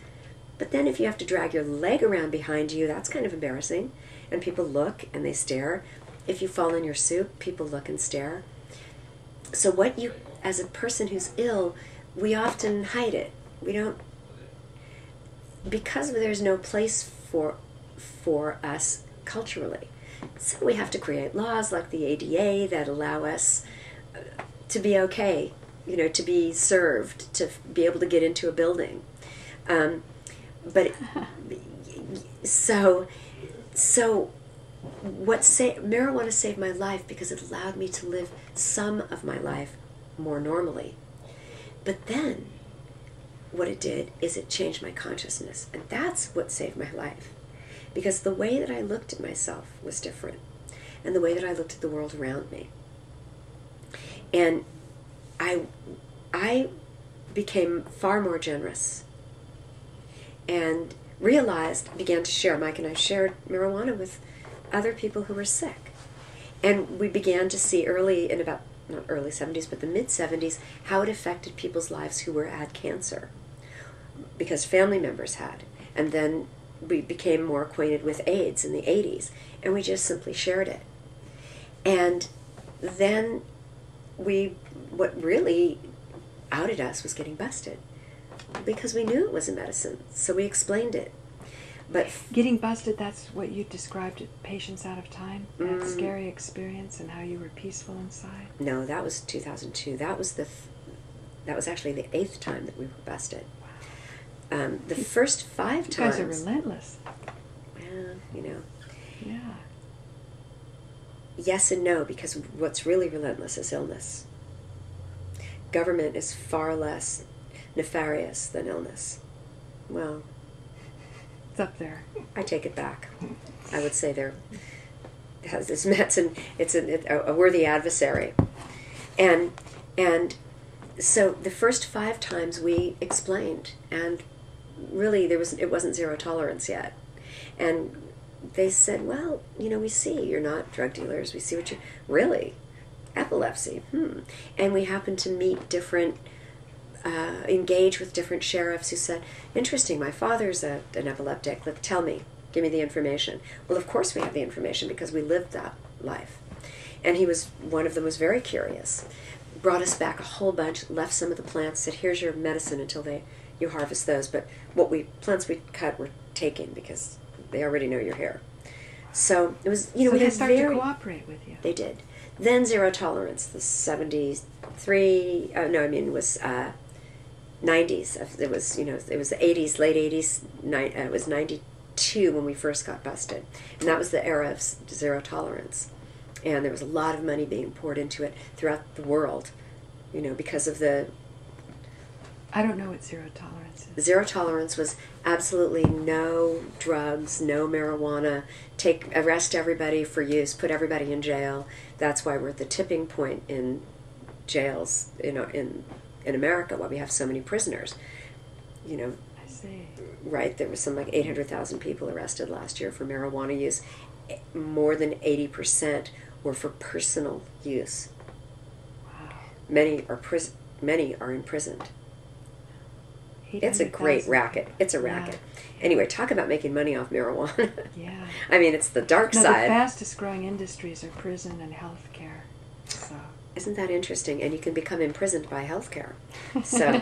But then if you have to drag your leg around behind you, that's kind of embarrassing. And people look and they stare. If you fall in your soup, people look and stare. So what you, as a person who's ill, we often hide it. We don't, because there's no place for us culturally. So we have to create laws like the ADA that allow us to be okay, you know, to be served, to be able to get into a building. So marijuana saved my life because it allowed me to live some of my life more normally. But then what it did is it changed my consciousness, and that's what saved my life. Because the way that I looked at myself was different, and the way that I looked at the world around me. And I became far more generous and began to share. Mike and I shared marijuana with other people who were sick. And we began to see early, in about, not early 70s, but the mid-70s, how it affected people's lives who had cancer. Because family members had. And then we became more acquainted with AIDS in the 80s. And we just simply shared it. And then what really outed us was getting busted. Because we knew it was a medicine. So we explained it. But getting busted, that's what you described, patients out of time? That scary experience and how you were peaceful inside? No, that was 2002. That was actually the 8th time that we were busted. Wow. The first 5 times... You guys are relentless. Well, you know. Yeah. Yes and no, because what's really relentless is illness. Government is far less nefarious than illness. Well... up there. I take it back. I would say it's a worthy adversary. And so the first 5 times we explained, and really it wasn't zero tolerance yet. And they said, well, you know, we see you're not drug dealers. We see what you really epilepsy. And we happened to meet engage with different sheriffs who said, interesting, my father's an epileptic. Tell me, give me the information. Well, of course we have the information because we lived that life. And one of them was very curious, brought us back a whole bunch, left some of the plants, said, here's your medicine until you harvest those. But plants we cut were taken because they already know you're here. So it was, you know, so they started to cooperate with you. They did. Then zero tolerance, the 73, it was 90s. It was, you know, it was the 80s, late 80s. It was 92 when we first got busted, and that was the era of zero tolerance. And there was a lot of money being poured into it throughout the world, you know, because of the... I don't know what zero tolerance is. Zero tolerance was absolutely no drugs, no marijuana, arrest everybody for use, put everybody in jail. That's why we're at the tipping point in jails, you know, in America, why we have so many prisoners. You know, I see. Right, there was some 800,000 people arrested last year for marijuana use. More than 80% were for personal use. Wow. Many are imprisoned. It's a great racket. It's a racket. Yeah. Anyway, talk about making money off marijuana. Yeah. I mean, it's the dark side. The fastest growing industries are prison and healthcare. So. Isn't that interesting? And you can become imprisoned by healthcare. So,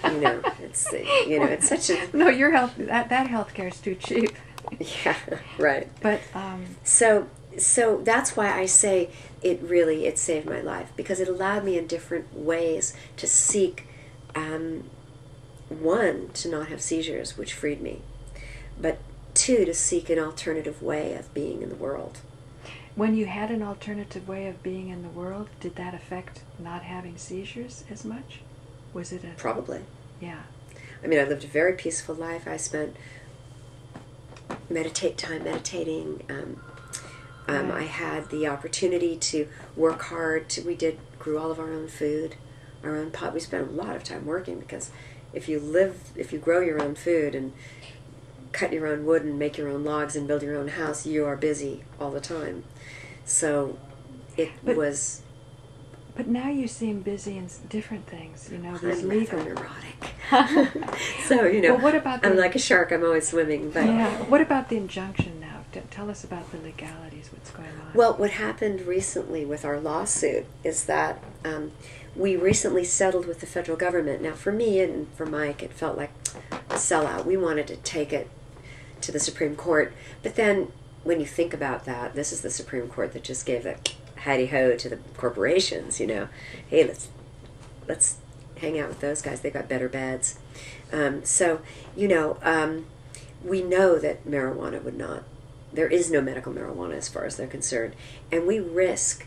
you know, it's such a... No, your that healthcare is too cheap. Yeah, right. But so so that's why I say it saved my life, because it allowed me in different ways to seek, one, to not have seizures, which freed me, but two, to seek an alternative way of being in the world. When you had an alternative way of being in the world, did that affect not having seizures as much? Was it a... Probably. Yeah. I mean, I lived a very peaceful life. I spent time meditating. I had the opportunity to work hard. Grew all of our own food, our own pot. We spent a lot of time working, because if you grow your own food and cut your own wood and make your own logs and build your own house, you are busy all the time. So was... But now you seem busy in different things, you know, these I'm legal... rather neurotic. So, you know, well, what about I'm like a shark, I'm always swimming. But yeah. What about the injunction now? Tell us about the legalities, what's going on. Well, what happened recently with our lawsuit is that we recently settled with the federal government. Now, for me and for Mike, it felt like a sellout. We wanted to take it to the Supreme Court. But then, when you think about that, this is the Supreme Court that just gave the howdy-ho to the corporations, you know. Hey, let's hang out with those guys. They've got better beds. So, you know, we know that marijuana would not... There is no medical marijuana as far as they're concerned. And we risk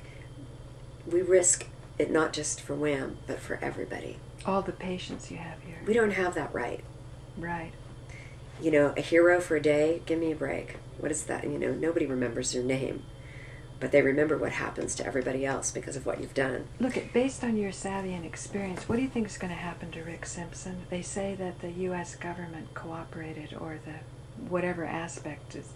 it not just for WAMM, but for everybody. All the patients you have here. We don't have that right. Right. You know, a hero for a day, give me a break. What is that? You know, nobody remembers your name, but they remember what happens to everybody else because of what you've done. Look, based on your savvy and experience, what do you think is going to happen to Rick Simpson? They say that the U.S. government cooperated, or the whatever aspect is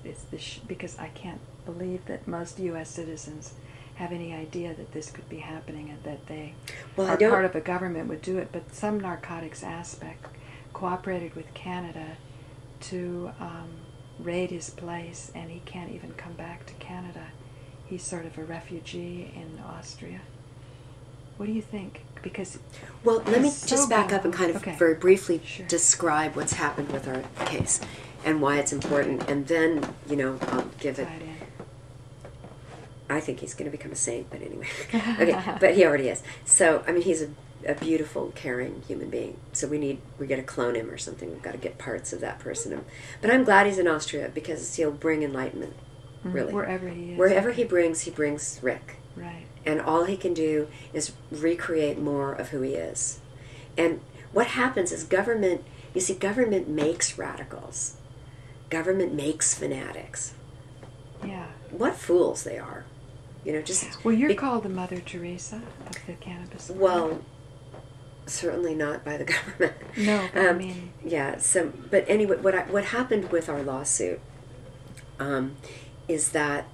because I can't believe that most U.S. citizens have any idea that this could be happening and that they are part of a government would do it. But some narcotics aspect cooperated with Canada to raid his place, and he can't even come back to Canada. He's sort of a refugee in Austria. What do you think? Because well, let me just back up and kind of very briefly describe what's happened with our case and why it's important, and then, you know, I'll give it. I think he's going to become a saint, but anyway. Okay, but he already is. So, I mean, he's a beautiful, caring human being. So we got to clone him or something. We've got to get parts of that person. But I'm glad he's in Austria, because he'll bring enlightenment, really. Wherever he is. Wherever he brings Rick. Right. And all he can do is recreate more of who he is. And what happens is government makes radicals. Government makes fanatics. Yeah. What fools they are. You know, just... Well, you're called the Mother Teresa of the cannabis movement. Well, certainly not by the government. No, but I mean... Yeah, so... But anyway, what happened with our lawsuit is that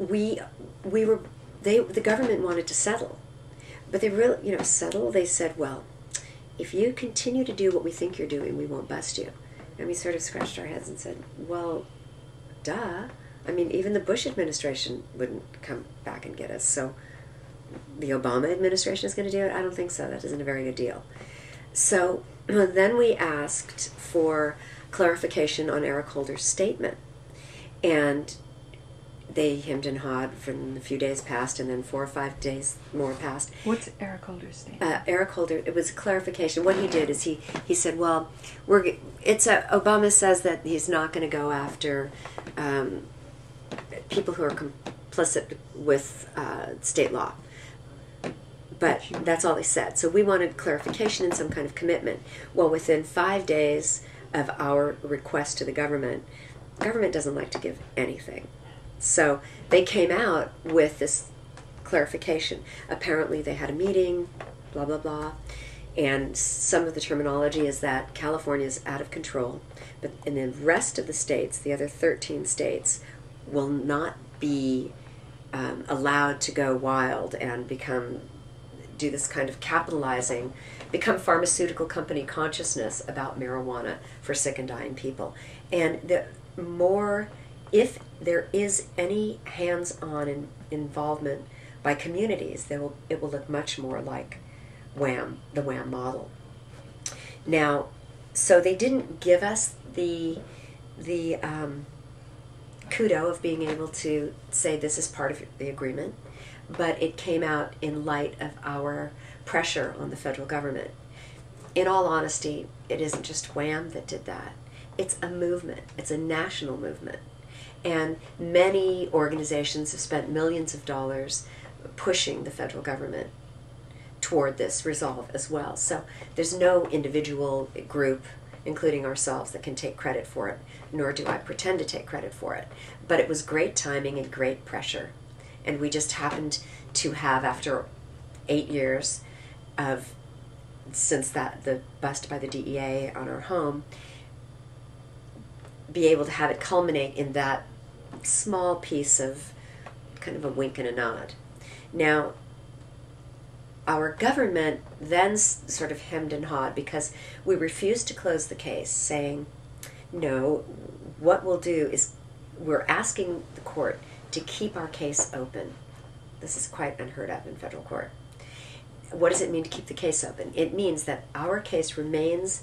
the government wanted to settle. But they really, you know, they said, well, if you continue to do what we think you're doing, we won't bust you. And we sort of scratched our heads and said, well, duh. I mean, even the Bush administration wouldn't come back and get us. So the Obama administration is going to do it? I don't think so. That isn't a very good deal. So then we asked for clarification on Eric Holder's statement. And they hemmed and hawed for a few days passed, and then 4 or 5 days more passed. What's Eric Holder's statement? Eric Holder, it was a clarification. What he did is he said, well, Obama says that he's not going to go after people who are complicit with state law. But that's all he said. So we wanted clarification and some kind of commitment. Well, within 5 days of our request to the government doesn't like to give anything. So they came out with this clarification. Apparently they had a meeting, blah, blah, blah. And some of the terminology is that California is out of control, but in the rest of the states, the other 13 states, will not be allowed to go wild and do this kind of capitalizing, become pharmaceutical company consciousness about marijuana for sick and dying people. And if there is any hands-on involvement by communities, it will look much more like WAMM, the WAMM model. Now, so they didn't give us the kudo of being able to say this is part of the agreement, but it came out in light of our pressure on the federal government. In all honesty, it isn't just WAMM that did that. It's a movement. It's a national movement. And many organizations have spent millions of dollars pushing the federal government toward this resolve as well. So there's no individual group, including ourselves, that can take credit for it, nor do I pretend to take credit for it. But it was great timing and great pressure. And we just happened to have, after 8 years of, since the bust by the DEA on our home, be able to have it culminate in that small piece of kind of a wink and a nod. Now, our government then sort of hemmed and hawed because we refused to close the case, saying, no, what we'll do is we're asking the court to keep our case open. This is quite unheard of in federal court. What does it mean to keep the case open? It means that our case remains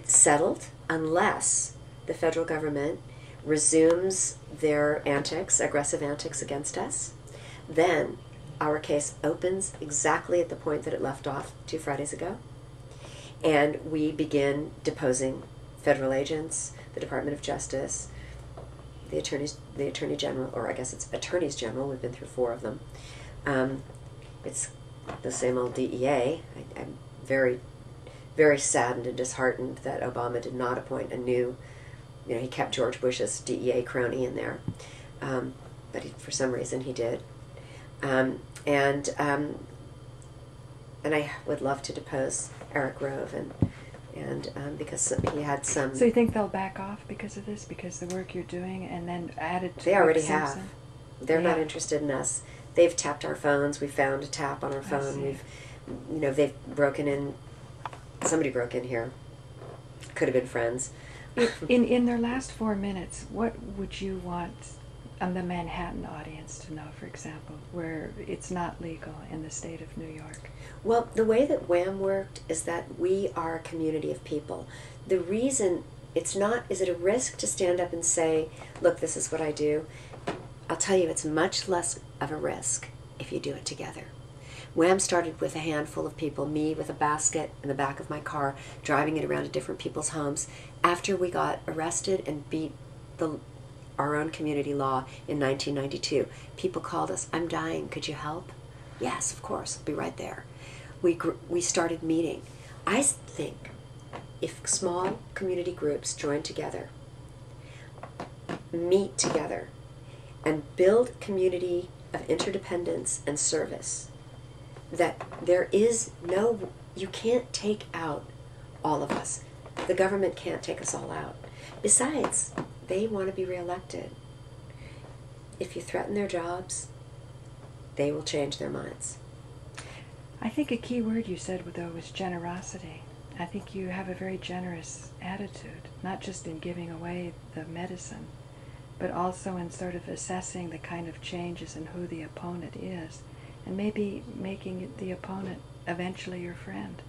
settled unless the federal government resumes their antics, aggressive antics against us. Then our case opens exactly at the point that it left off 2 Fridays ago, and we begin deposing federal agents, the Department of Justice, the Attorney General, or I guess it's Attorneys General. We've been through 4 of them. It's the same old DEA. I'm very, very saddened and disheartened that Obama did not appoint a new, he kept George Bush's DEA crony in there, but for some reason he did. And I would love to depose Eric Rove, and because he had some. So you think they'll back off because of this, because the work you're doing, and then add it to They already Rick Simpson? have. They're not interested in us. They've tapped our phones. We found a tap on our phone. We've, they've broken in. Somebody broke in here. Could have been friends. In their last 4 minutes, what would you want the Manhattan audience to know, for example, where it's not legal in the state of New York? Well, the way that WAMM worked is that we are a community of people. The reason it's not, is it a risk to stand up and say, look, this is what I do? I'll tell you, it's much less of a risk if you do it together. WAMM started with a handful of people, me with a basket in the back of my car, driving it around to different people's homes. After we got arrested and beat our own community law in 1992, people called us, I'm dying, could you help? Yes, of course, I'll be right there. We started meeting. I think if small community groups join together, meet together, and build community of interdependence and service, that there is no, you can't take out all of us. The government can't take us all out. Besides, they want to be reelected. If you threaten their jobs, they will change their minds. I think a key word you said, though, was generosity. I think you have a very generous attitude, not just in giving away the medicine, but also in sort of assessing the kind of changes in who the opponent is, and maybe making the opponent eventually your friend.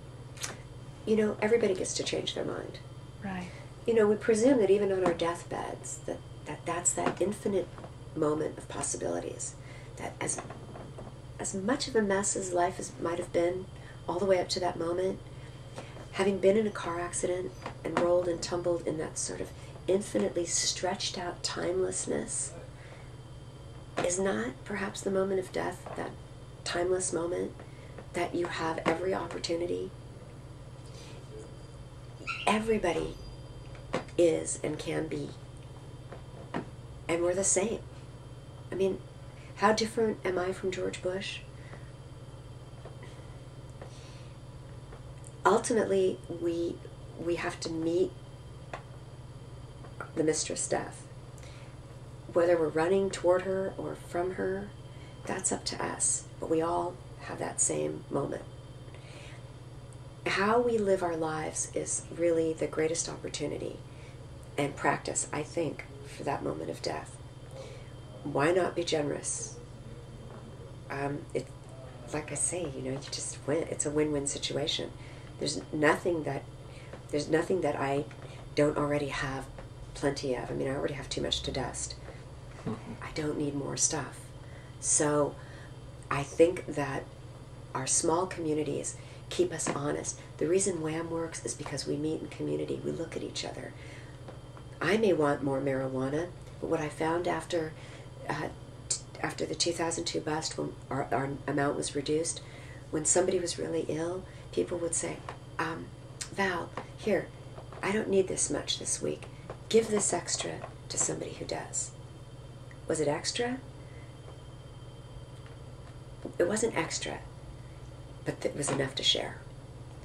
Everybody gets to change their mind. Right. We presume that even on our deathbeds, that's that infinite moment of possibilities, that as much of a mess as life might have been, all the way up to that moment, having been in a car accident and rolled and tumbled in that sort of infinitely stretched out timelessness, is not perhaps the moment of death, that timeless moment that you have every opportunity. Everybody is and can be, and we're the same. I mean, how different am I from George Bush? Ultimately, we have to meet the mistress death. Whether we're running toward her or from her, that's up to us. But we all have that same moment. How we live our lives is really the greatest opportunity and practice, I think, for that moment of death. Why not be generous? Like I say, you just win. It's a win-win situation. There's nothing that I don't already have plenty of. I mean, I already have too much to dust. don't need more stuff. So I think that our small communities keep us honest. The reason WAMM works is because we meet in community. We look at each other. I may want more marijuana, but what I found after the 2002 bust, when our amount was reduced, when somebody was really ill, people would say, Val, here, I don't need this much this week. Give this extra to somebody who does. Was it extra? It wasn't extra, but it was enough to share.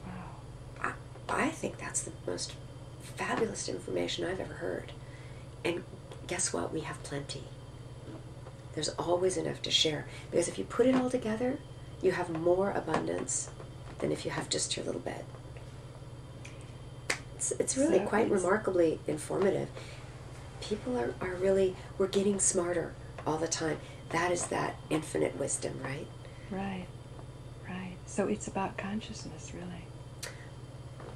Wow. I think that's the most fabulous information I've ever heard. And guess what? We have plenty. There's always enough to share. Because if you put it all together, you have more abundance than if you have just your little bit. It's really quite remarkably informative. People are really, we're getting smarter all the time. That is that infinite wisdom, right? Right, right. So it's about consciousness, really.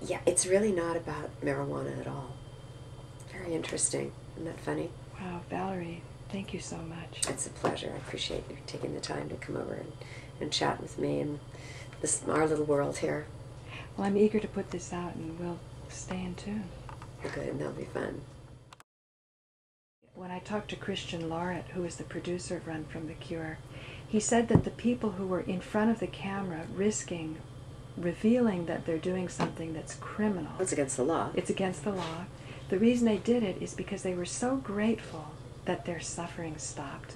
Yeah, it's really not about marijuana at all. Very interesting. Isn't that funny? Wow, Valerie, thank you so much. It's a pleasure. I appreciate you taking the time to come over and chat with me and our little world here. Well, I'm eager to put this out, and we'll stay in tune. Good, and that'll be fun. When I talked to Christian Lauret, who is the producer of Run From the Cure, he said that the people who were in front of the camera revealing that they're doing something that's criminal. It's against the law. It's against the law. The reason they did it is because they were so grateful that their suffering stopped.